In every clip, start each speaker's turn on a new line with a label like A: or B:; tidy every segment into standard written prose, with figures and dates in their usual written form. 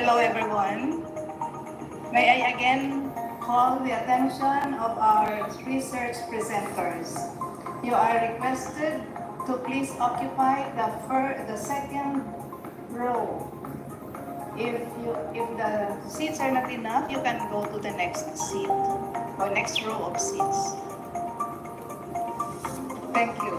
A: Hello everyone. May I again call the attention of our research presenters. You are requested to please occupy the second row. If the seats are not enough, you can go to the next seat or next row of seats. Thank you.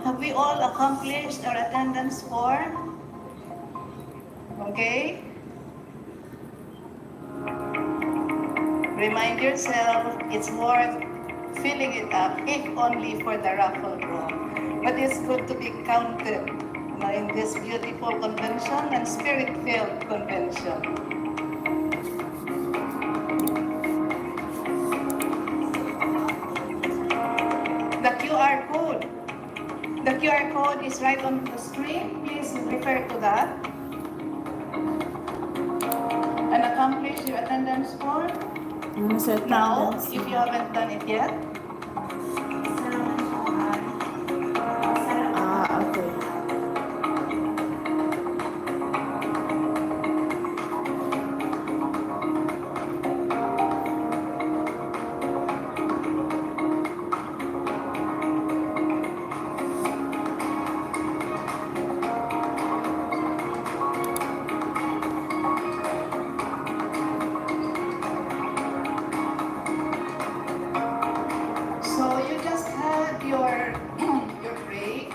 A: Have we all accomplished our attendance form? Okay? Remind yourself it's worth filling it up, if only for the raffle draw. But it's good to be counted in this beautiful convention and spirit-filled convention. The QR code is right on the screen. Please refer to that. And accomplish your attendance form. Now, if you haven't done it yet.
B: Okay.
A: So you just had your break,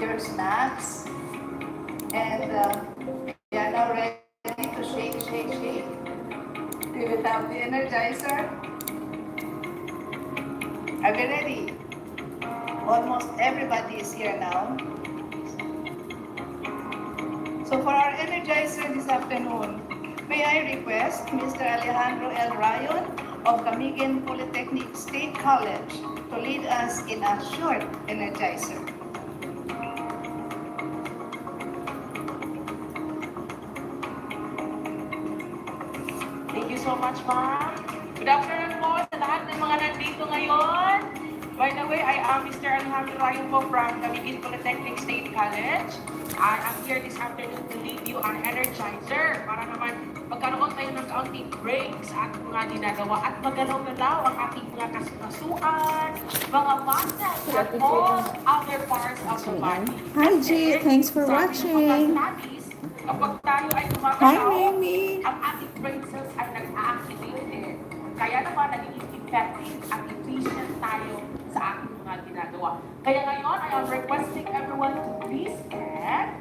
A: your snacks, and you are now ready to shake. You will have the energizer. Are we ready? Almost everybody is here now. So for our energizer this afternoon, may I request Mr. Alejandro L. Rayon of Camiguin Polytechnic State College to lead us in a short energizer.
C: Thank you so much, ma'am. Good afternoon po sa lahat ng mga nandito ngayon. By the way, I am Mr. Alejandro Rayon po from Camiguin Polytechnic State College. I am here this afternoon to lead you on energizer para naman magkaroon tayo ng kaunting break sa ating mga ginagawa at magalaw-galaw ang ating mga kasukasuan, mga muscles, at all other parts of the body.
B: Hi, G. Thanks for watching.
C: Kapag tayo ay
B: Hi,
C: gumagalaw,
B: Mimi.
C: ang ating brain cells ay nag-a-activate din. Kaya naman naging effective at efficient tayo sa ating mga ginagawa. Kaya ngayon, I am requesting everyone to please stand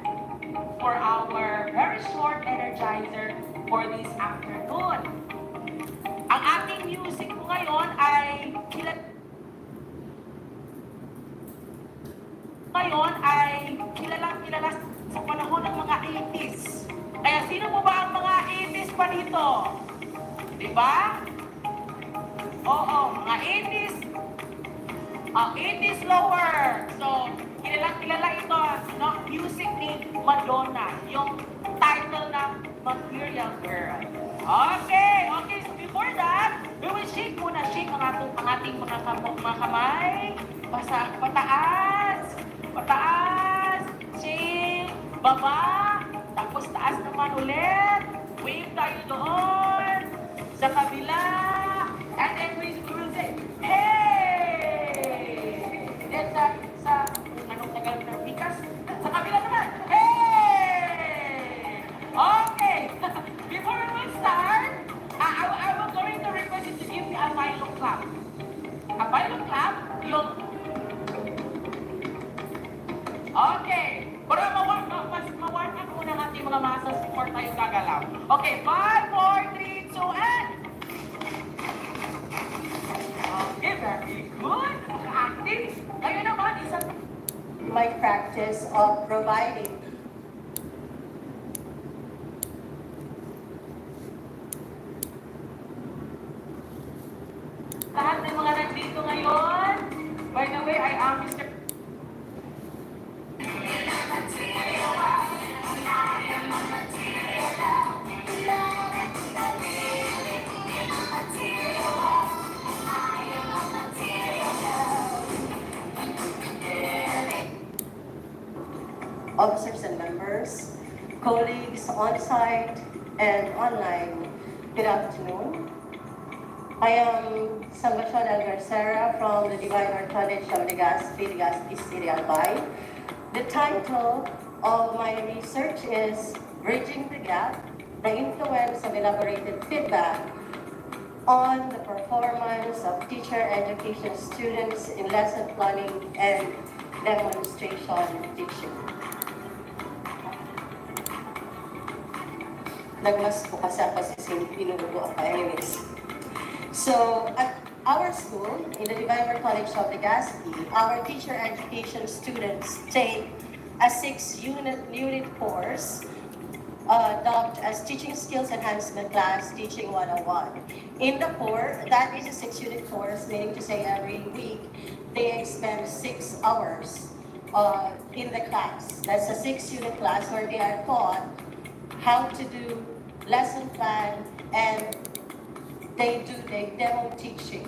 C: for our very short energizer for this afternoon. Ang ating music po ngayon ay kilalang-kilala sa panahon ng mga 80s. Kaya sino po ba ang mga 80s pa dito? Diba? Oo, mga 80s. 80s lower. So, kilalang-kilala ito, no? Music ni Madonna. Yung title na Material Girl. Okay. So before that, we will shake muna. Shake ang ating mga kamay. Pataas. Shake. Baba. Tapos taas naman ulit. Wave tayo doon. Sa kabila. And then we will say, hey! Then sa anong Tagalog ng bikas? Sa kabila naman. Hey! Okay. Before we will start, I will going to request you to give me a violin clap. A violin clap, yung... Okay. Para ma-warm up muna ng ating mga muscles before tayo gagalaw. job. Okay, 5, 4, 3, 2, and... Okay, very good. Active. Ngayon naman, isa
D: my practice of providing
C: lahat ng mga nandito ngayon. By the way, I am Mr.
D: officers and members, colleagues on-site and online. Good afternoon. I am Salvacion Algarcera from the Divine Art College of Legazpi City, Albay. The title of my research is Bridging the Gap, the Influence of Elaborated Feedback on the Performance of Teacher Education Students in Lesson Planning and Demonstration Teaching. Nagmas po kasi ako sa pinunubo ako. Anyways. So, at our school, in the Divine Art College of Legazpi, our teacher education students take a 6-unit course dubbed as Teaching Skills Enhancement Class, Teaching 101. In the course, that is a 6-unit course, meaning to say every week, they spend 6 hours in the class. That's a 6-unit class where they are taught how to do lesson plan, and they do the demo teaching.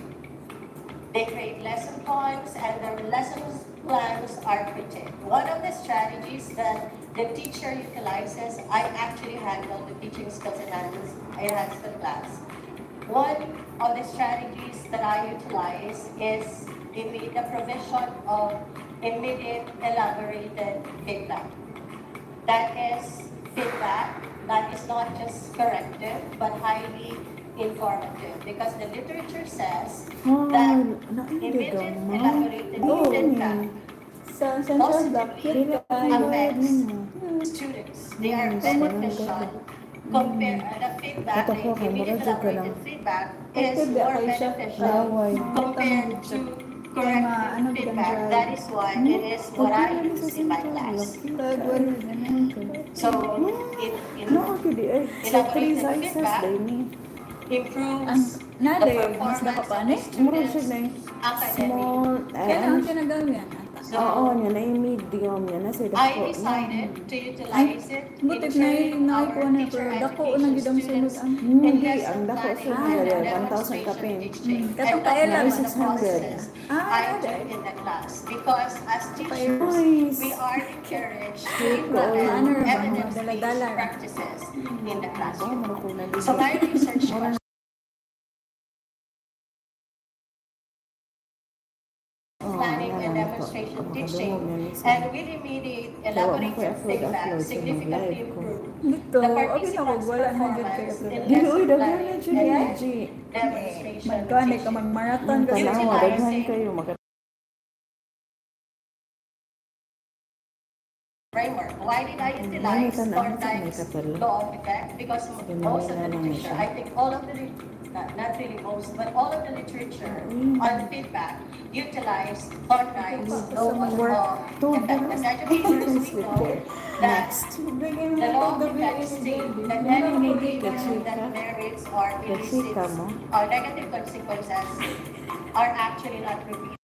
D: They create lesson plans, and their lesson plans are critiqued. One of the strategies that the teacher utilizes, I actually handle the teaching skills enhancement class. One of the strategies that I utilize is the provision of immediate elaborated feedback. That is feedback that is not just corrective but highly informative, because the literature says that immediate elaborated feedback
B: Sa Central Block,
D: positively affects students. They are beneficial compared the feedback, the immediate elaborated feedback is more beneficial compared to corrective feedback. That is why it is what I use in my class. So, elaborated feedback improves the performance of the students academically.
B: Kailangan kinagawin.
D: So,
E: niya na yung medium niya na sa
D: I
E: dako
D: decided to utilize it in
B: Butik na
D: training
B: yung
D: our
B: naikuha na
D: teacher
B: pero dako na
D: education
B: gidang
D: students
B: sunod ang
D: in
E: Hindi,
D: lesson
E: ang dako
D: planning
E: siya
D: and
E: nila, 1,000
D: demonstration
E: kapin.
D: teaching.
B: Katong
D: And
B: kailan
D: all
B: man.
D: the process
B: Ah,
D: I do
B: okay.
D: in the class. Because as teachers,
E: Nice.
D: we are encouraged to
E: Sweet
D: implement
B: Honor ba?
D: evidence-based
B: Dala-dala.
D: practices in the classroom.
E: Marunong
D: So my research question planning and demonstration teaching, and with immediate elaborated feedback significantly improve
B: Dito,
D: the
B: okay na ko,
D: participants'
B: wala na dyan
D: performance
B: kaya.
D: in
E: Dili, uy,
D: lesson
E: daghan na
D: planning
E: dyan
D: and
E: yung G.
D: demonstration
B: Magkuhan ka
D: teaching.
B: mag-marathon
E: Yung
B: kasi.
E: tanawa,
D: utilizing-
E: daghan kayo.
D: Framework. Why did I utilize
E: May
D: Thorndike's
E: kapal.
D: law of effect? Because most of the
E: May
D: literature, I think all of the, not really most, but all of the literature on feedback utilize Thorndike's law of effect. As educators, we know that the law of effect states that any behavior that merits or elicits or negative consequences are actually not repeated.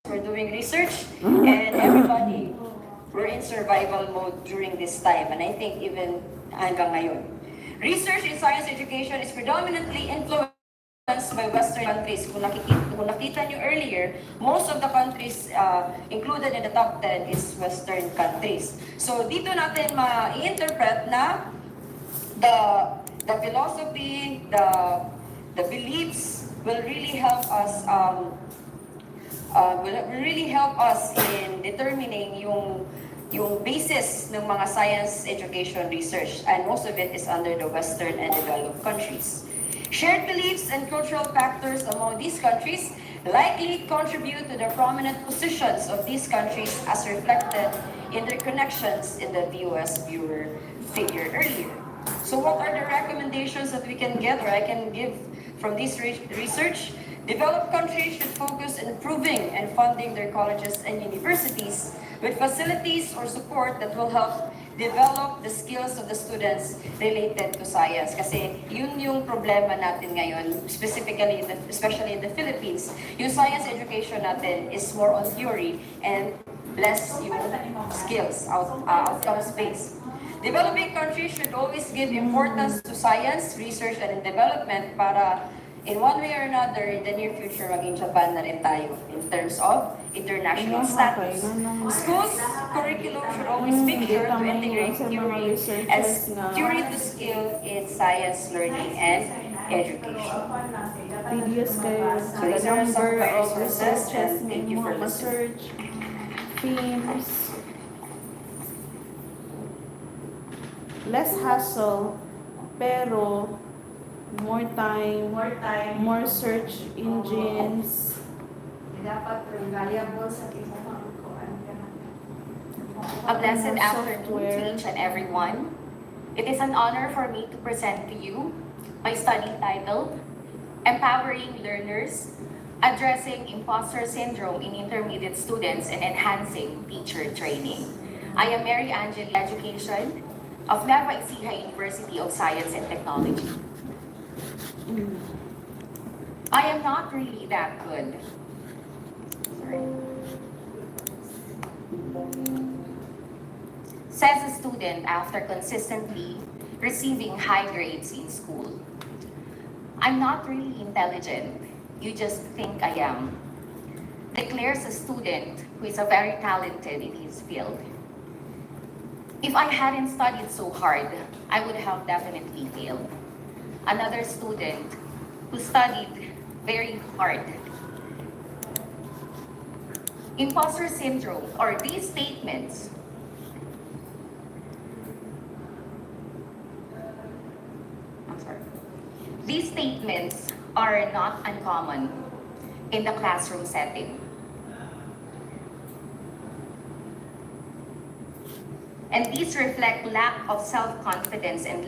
D: we're doing research, and everybody, we're in survival mode during this time, and I think even hanggang ngayon. Research in science education is predominantly influenced by Western countries. Kung nakita nyo earlier, most of the countries included in the top 10 is Western countries. So dito natin ma-interpret na the philosophy, the beliefs will really help us in determining yung basis ng mga science education research, and most of it is under the Western and developed countries. Shared beliefs and cultural factors among these countries likely contribute to the prominent positions of these countries as reflected in their connections in the VOS viewer figure earlier. So what are the recommendations that we can get, or I can give from this research? Developed countries should focus on improving and funding their colleges and universities with facilities or support that will help develop the skills of the students related to science. Kasi yun yung problema natin ngayon, especially in the Philippines. Yung science education natin is more on theory and less yung skills, outcomes based. Developing countries should always give importance to science, research, and development para in one way or another, in the near future, maging Japan na rin tayo in terms of international status. Schools' curriculum should always make sure to integrate theory to skill in science, learning, and education.
E: Videos kayo,
D: So these are some
E: number of
D: resources,
E: researches,
D: and thank you for
E: mga
D: listening.
E: research, themes, less hassle, pero more time, more search engines.
A: Dapat reliable sa kisang
F: A blessed
E: More
F: afternoon to
E: software.
F: each and everyone. It is an honor for me to present to you my study titled Empowering Learners, Addressing Imposter Syndrome in Intermediate Students and Enhancing Teacher Training. I am Mary Angeli Education of Nueva Ecija University of Science and Technology. I am not really that good. Sorry. Says a student after consistently receiving high grades in school. I'm not really intelligent. You just think I am. Declares a student who is a very talented in his field. If I hadn't studied so hard, I would have definitely failed. Another student who studied very hard. Imposter syndrome, or these statements, these statements are not uncommon in the classroom setting. And these reflect lack of self-confidence and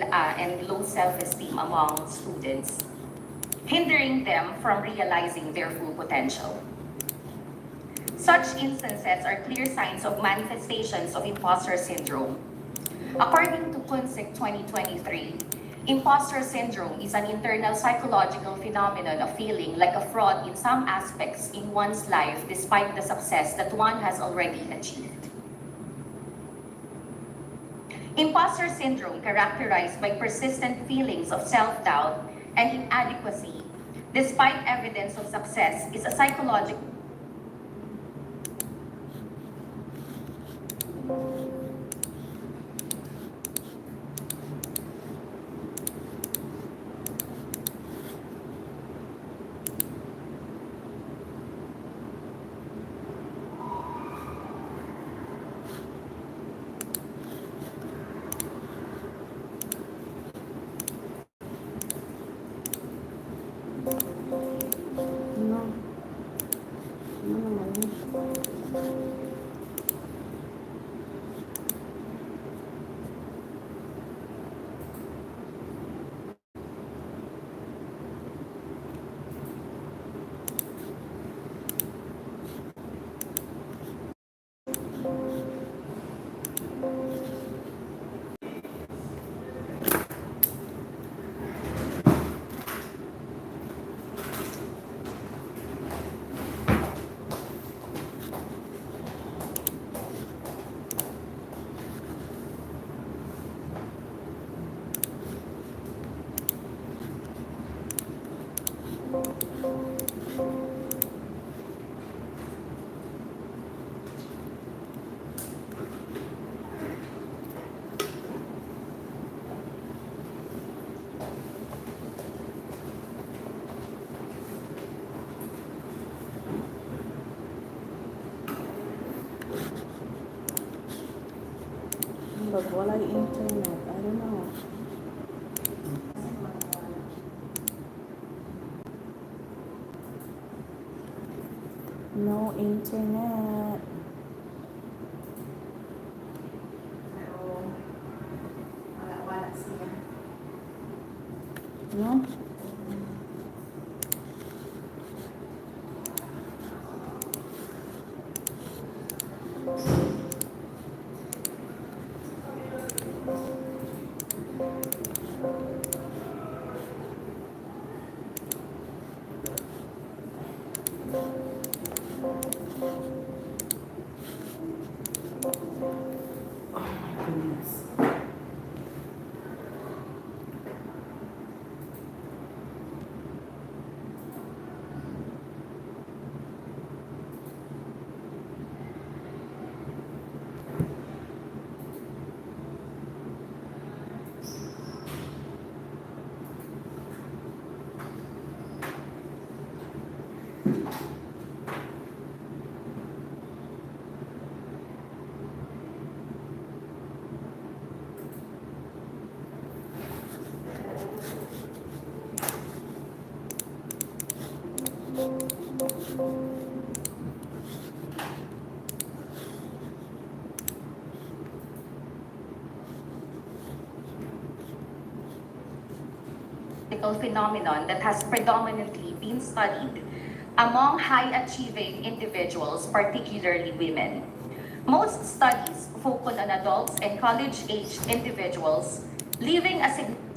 F: low self-esteem among students, hindering them from realizing their full potential. Such instances are clear signs of manifestations of imposter syndrome. According to Kunsik 2023, imposter syndrome is an internal psychological phenomenon of feeling like a fraud in some aspects in one's life despite the success that one has already achieved. Imposter syndrome, characterized by persistent feelings of self-doubt and inadequacy despite evidence of success, is a psychological
E: No. Ano naman yun? But wala internet. I don't know. No internet.
A: Wala siya.
E: No? Oh my goodness.
F: Phenomenon that has predominantly been studied among high-achieving individuals, particularly women. Most studies focus on adults and college-aged individuals living a significant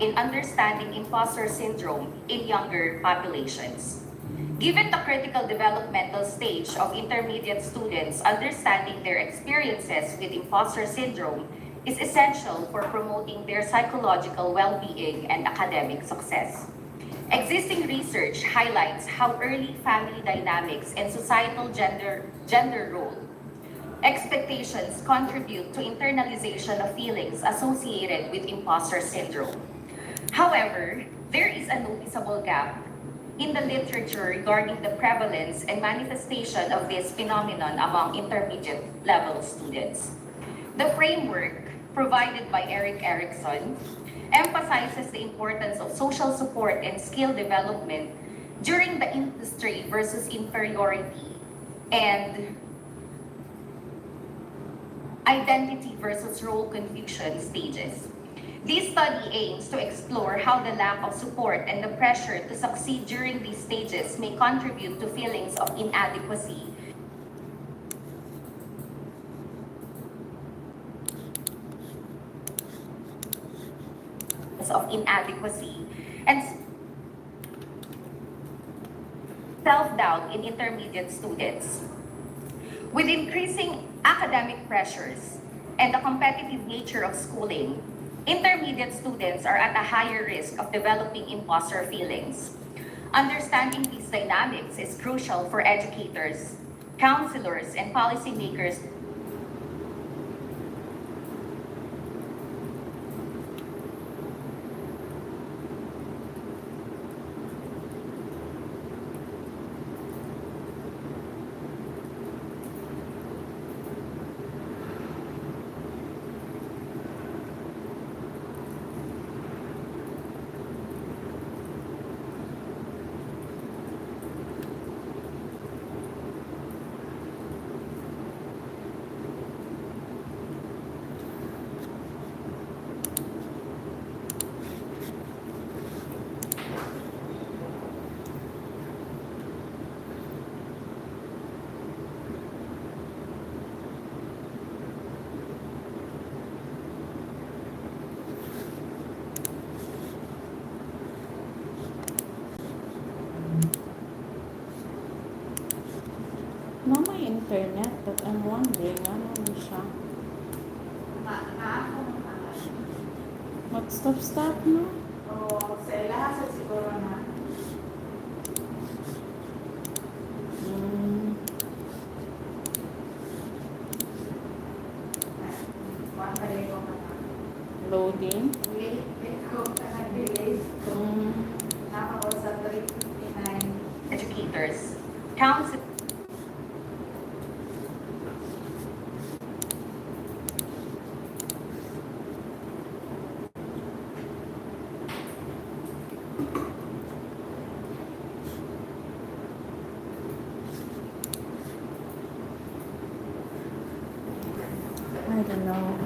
F: in understanding imposter syndrome in younger populations. Given the critical developmental stage of intermediate students, understanding their experiences with imposter syndrome is essential for promoting their psychological well-being and academic success. Existing research highlights how early family dynamics and societal gender role expectations contribute to internalization of feelings associated with imposter syndrome. However, there is a noticeable gap in the literature regarding the prevalence and manifestation of this phenomenon among intermediate level students. The framework provided by Eric Erickson emphasizes the importance of social support and skill development during the industry versus inferiority and identity versus role confusion stages. This study aims to explore how the lack of support and the pressure to succeed during these stages may contribute to feelings of inadequacy and self-doubt in intermediate students. With increasing academic pressures and the competitive nature of schooling, intermediate students are at a higher risk of developing imposter feelings. Understanding these dynamics is crucial for educators, counselors, and policymakers
E: No, may internet, but I'm wondering, ano siya? Mag-stop-stop, no? sa ilahasag siguro na. Loading.
F: Educators. Council.
E: I don't know.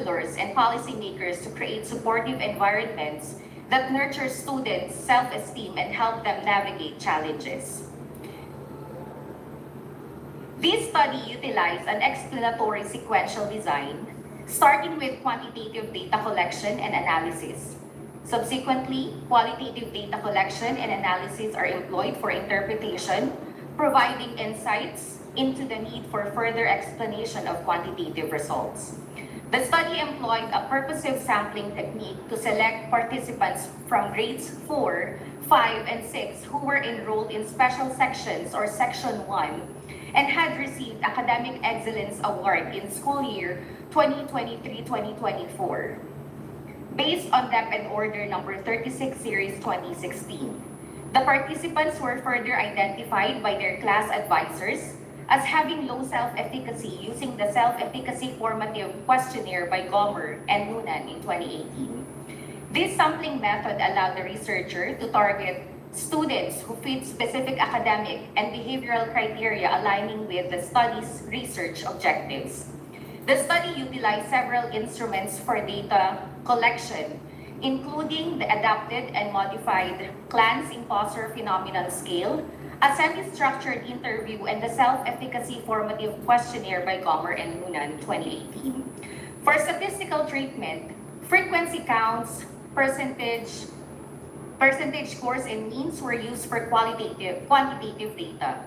F: Counselors and policymakers to create supportive environments that nurture students' self-esteem and help them navigate challenges. This study utilized an explanatory sequential design, starting with quantitative data collection and analysis. Subsequently, qualitative data collection and analysis are employed for interpretation, providing insights into the need for further explanation of quantitative results. The study employed a purposive sampling technique to select participants from grades 4, 5, and 6 who were enrolled in special sections or Section 1 and had received Academic Excellence Award in school year 2023-2024, based on DEP and Order number 36 Series 2016. The participants were further identified by their class advisors as having low self-efficacy using the self-efficacy formative questionnaire by Gomer and Noonan in 2018. This sampling method allowed the researcher to target students who fit specific academic and behavioral criteria aligning with the study's research objectives. The study utilized several instruments for data collection, including the adapted and modified Clan's Imposter Phenomenon Scale, a semi-structured interview, and the self-efficacy formative questionnaire by Gomer and Noonan 2018. For statistical treatment, frequency counts, percentage scores, and means were used for quantitative data.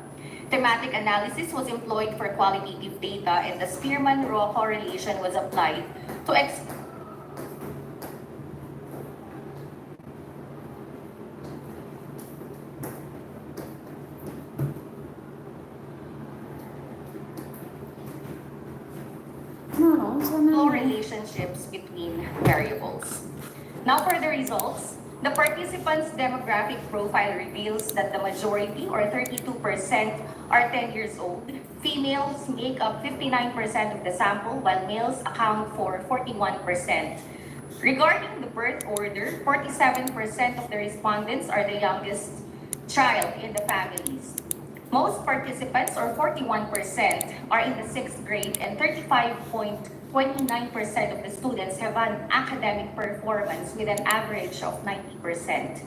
F: Thematic analysis was employed for qualitative data, and the Spearman-Raw correlation was applied to explore relationships between variables. Now for the results, the participants' demographic profile reveals that the majority, or 32%, are 10 years old. Females make up 59% of the sample, while males account for 41%. Regarding the birth order, 47% of the respondents are the youngest child in the families. Most participants, or 41%, are in the 6th grade, and 35.29% of the students have an academic performance with an average of 90%.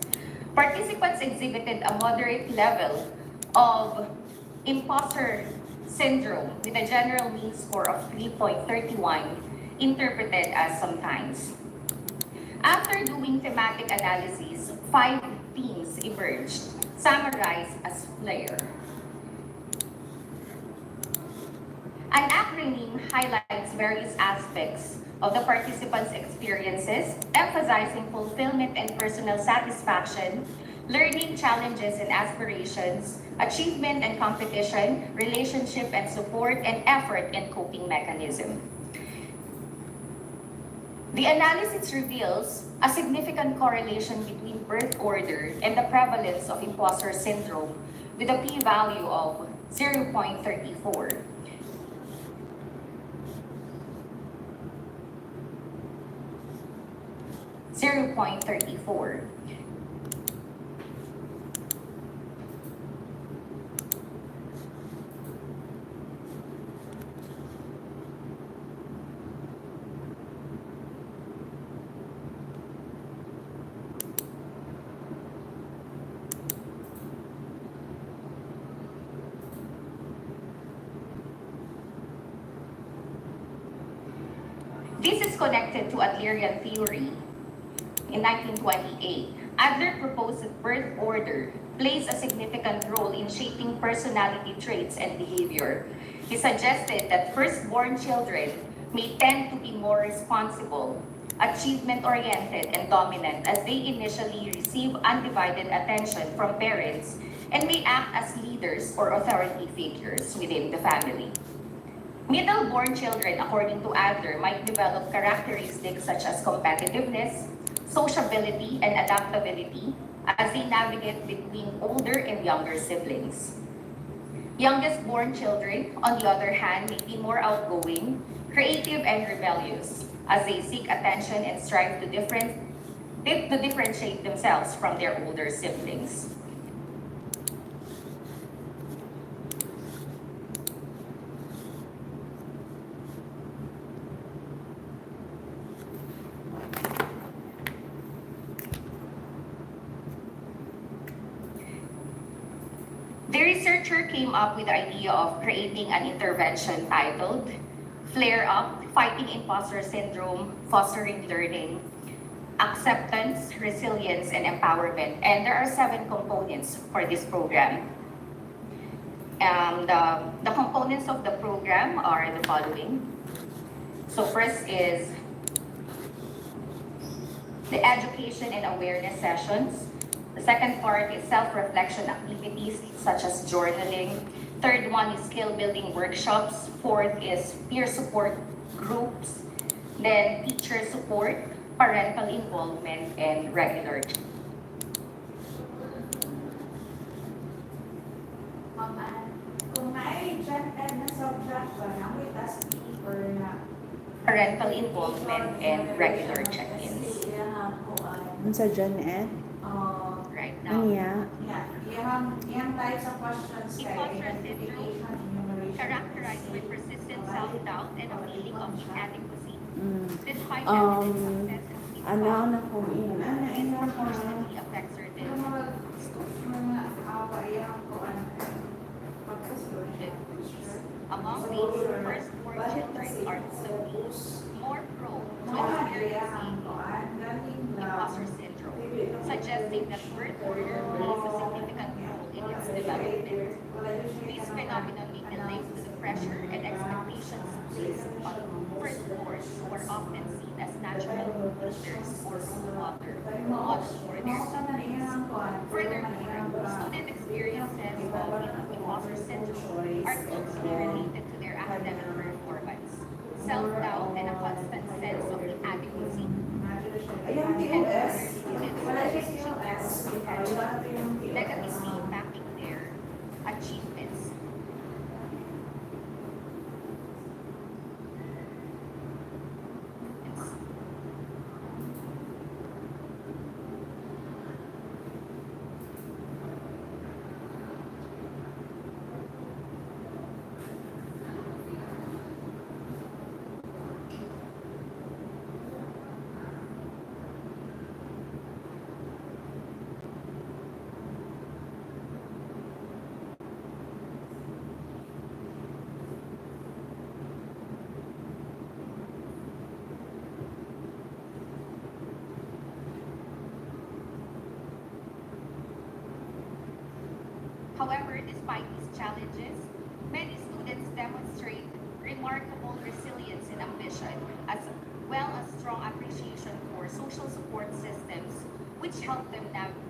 F: Participants exhibited a moderate level of imposter syndrome with a general mean score of 3.31, interpreted as sometimes. After doing thematic analysis, 5 themes emerged. summarized as FLAIR. An acronym highlights various aspects of the participants' experiences, emphasizing fulfillment and personal satisfaction, learning challenges and aspirations, achievement and competition, relationship and support, and effort and coping mechanism. The analysis reveals a significant correlation between birth order and the prevalence of imposter syndrome with a p-value of 0.34. This is connected to Adlerian theory. In 1928, Adler proposed that birth order plays a significant role in shaping personality traits and behavior. He suggested that firstborn children may tend to be more responsible, achievement-oriented, and dominant as they initially receive undivided attention from parents and may act as leaders or authority figures within the family. Middle-born children, according to Adler, might develop characteristics such as competitiveness, sociability, and adaptability as they navigate between older and younger siblings. Youngest-born children, on the other hand, may be more outgoing, creative, and rebellious as they seek attention and strive to differentiate themselves from their older siblings. The researcher came up with the idea of creating an intervention titled Flare Up, Fighting Imposter Syndrome, Fostering Learning, Acceptance, Resilience, and Empowerment. And there are 7 components for this program. The components of the program are the following. So first is the education and awareness sessions. The second part is self-reflection activities such as journaling. Third one is skill-building workshops. Fourth is peer support groups. Then teacher support, parental involvement, and regular.
E: Kung may gen ed na subject ba na with SPE or na?
F: Parental involvement and regular check-ins.
E: Ano sa gen ed?
F: Right
E: Ano
F: now,
E: ya?
B: Yung types of questions
F: imposter syndrome, characterized by persistent self-doubt and a feeling of inadequacy. Despite evident success and
E: Ano kung yun?
F: this unfortunately affects certain among these firstborn children are notably more prone to experiencing imposter syndrome, suggesting that birth order plays a significant role in its development. This phenomenon may be linked to the pressure and expectations placed on firstborns who are often seen as natural leaders or models for their siblings. Furthermore, student experiences of imposter syndrome are closely related to their academic performance, self-doubt, and a constant sense of inadequacy.
B: Ayun, TOS. Wala siya
F: Students
B: TOS.
F: negatively impacting their achievements. However, despite these challenges, many students demonstrate remarkable resilience and ambition, as well as strong appreciation for social support systems, which help them navigate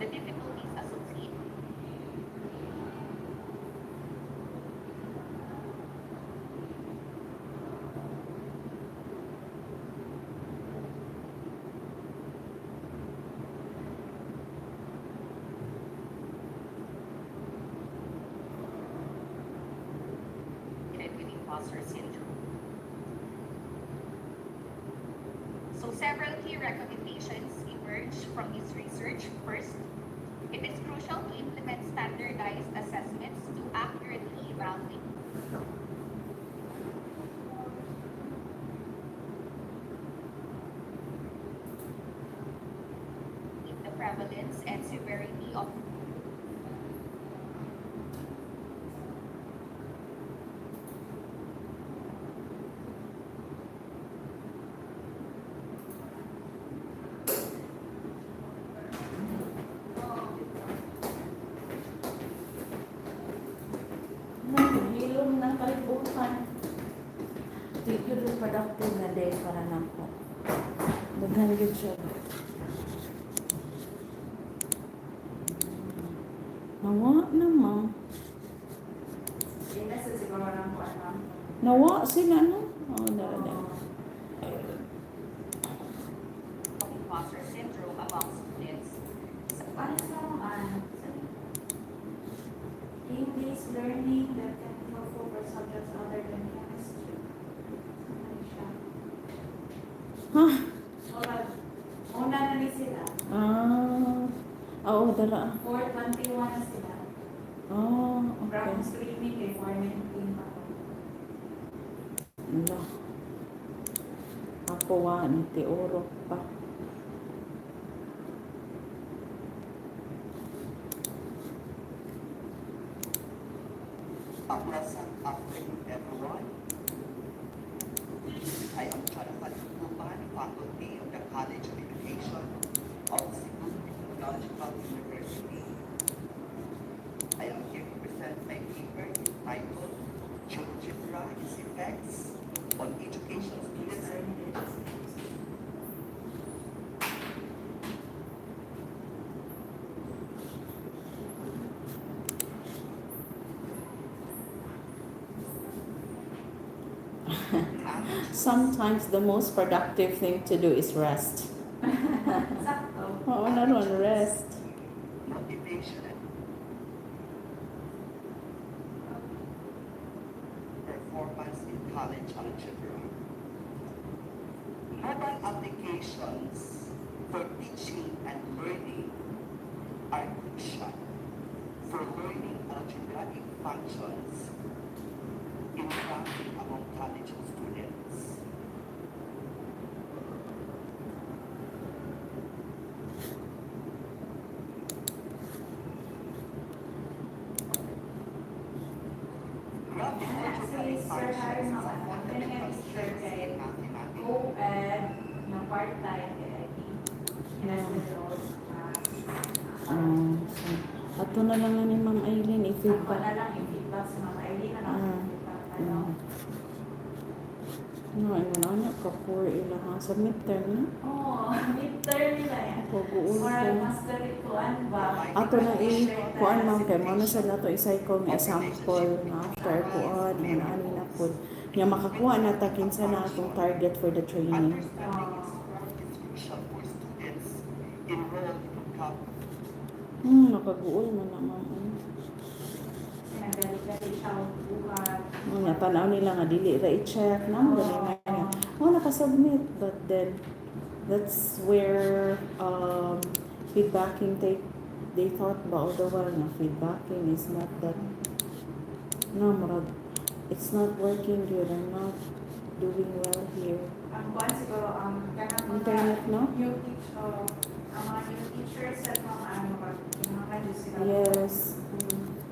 F: the difficulties associated. With imposter syndrome. So several key recommendations emerge from this research. First, it is crucial to implement standardized assessments to accurately evaluate the prevalence and severity of
B: Hilom ng kalibutan. Thank you rin productive na day para na po. Daghan yun siya. Nawa naman.
E: Yun na sa siguro ng po, ano?
B: Nawa sila, no? Oo, dala.
F: imposter syndrome among students.
E: Ano sa mga, team-based learning that can be helpful for subjects other than chemistry. Ano siya?
B: Huh?
E: Una na ni sila.
B: Oo, dala.
E: 421 na sila.
B: Okay.
E: From streaming kay 419 pa.
B: Ala. Ako ni Teoro pa.
G: A pleasant afternoon, everyone. I am Jonathan Kuban, faculty of the College of Education of Cebu Technological University. I am here to present my paper entitled Algebra: Its Effects on Education Students and
B: Sometimes the most productive thing to do is rest.
E: Sakto.
B: Oo, naroon, rest.
G: motivation and performance in college algebra. Mobile applications for teaching and learning are crucial for learning algebraic functions in practice among college students. Graphic algebraic
E: Si Sir Harry
G: functions
E: mga
G: are
E: ganyan
G: fundamental
E: Sir
G: skills
E: kay
G: in mathematics.
E: co-ed na part-time kay ID. Kinasiros.
B: Ato na lang na ni Ma'am Aileen,
E: Ako
B: i-feedback.
E: na lang yung feedback sa mga ID na lang. Ano?
B: No, ay mo na ka for ila ha sa midterm na.
E: Oo, midterm nila yan.
B: Ako guul
E: Moral
B: ko.
E: mastery kuan ba?
B: Ato na kuan ma'am kay mo na sa nato isay ko nga example nga after kuan nga ani na pud. Nya makakuha na ta kinsa na atong target for the training.
G: Understanding its craft is crucial for students enrolled in college.
B: Nakaguol man na ma'am.
E: Sinagalit-galit siya bukas.
B: Nga tanaw nila nga dili ra i-check na mo dali nga. Naka-submit but then that's where feedbacking they thought ba all the while na feedbacking is not that murag it's not working good. I'm not doing well here.
E: Ang kuan siguro ang new teach, ang mga new teachers at mga ano ba, kinakain sila.
B: Yes.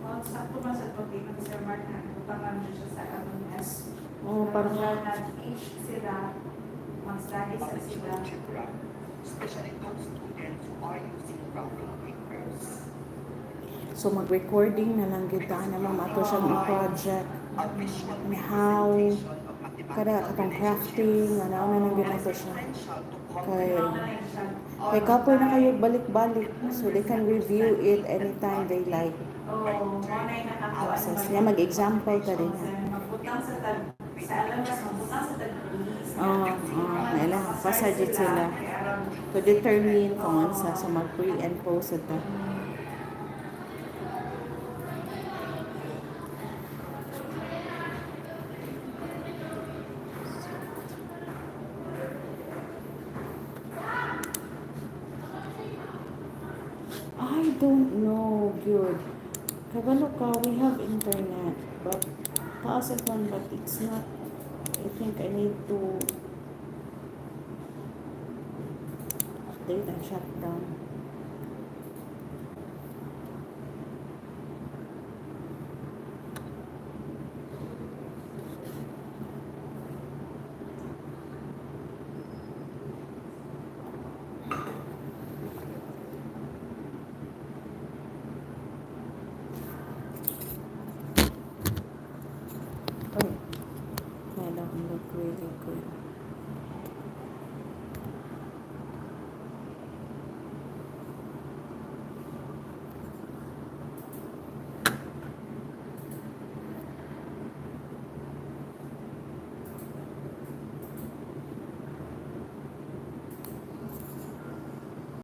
E: Well, sakto man sa topic ng Sir Mark na utangan niya siya sa LMS.
B: Oh, parang
E: na-teach sila, mag-study sa
G: Public
E: sila.
G: algebra, especially those students who are using graphic papers.
B: so mag-recording na lang kita na mamato siyang i-project.
G: A visual
B: And how
G: representation of mathematical
B: kada katong crafting, ano na lang ginato siya.
G: essential to
B: Kay
G: comprehend
B: kay kapoy na kayo balik-balik so they can review it anytime they like.
E: Oo, muna yung nakakawa.
B: Access niya, mag-example ka rin.
E: Magbutang sa sa LMS, magbutang sa tag-release.
B: Nila, pasajit sila to determine kung ano sa mag-pre and post ito. I don't know, good. Kabalo ka, we have internet, but taas it one, but it's not. I think I need to update and shut down. Oh, that don't look really good.